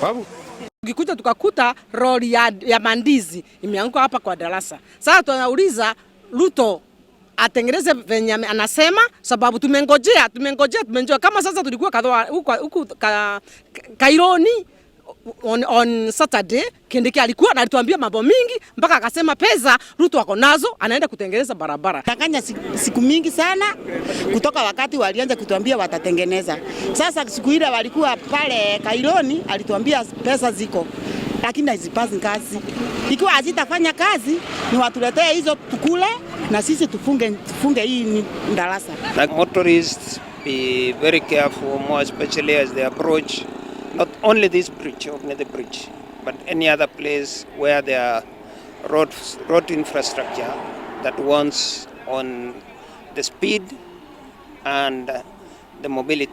Babu, tukikuja tukakuta lori ya mandizi imeanguka hapa kwa darasa. Sasa tunauliza Ruto atengeneze venye anasema, sababu tumengojea kama sasa tulikuwa huku Kaironi on Saturday. Kindiki alikuwa na alituambia mambo mingi mpaka akasema pesa Ruto ako nazo anaenda kutengeneza barabara. Takanya siku mingi sana kutoka wakati walianza kutuambia watatengeneza. Sasa siku ile walikuwa pale Kaironi alituambia pesa ziko, lakini hazipazi kazi. Ikiwa hazitafanya kazi ni watuletee hizo tukule na sisi tufunge hii darasa. Like motorists be very careful, more especially as they approach not only this bridge, the bridge, but any other place where there are road infrastructure that wants on the speed and the mobility.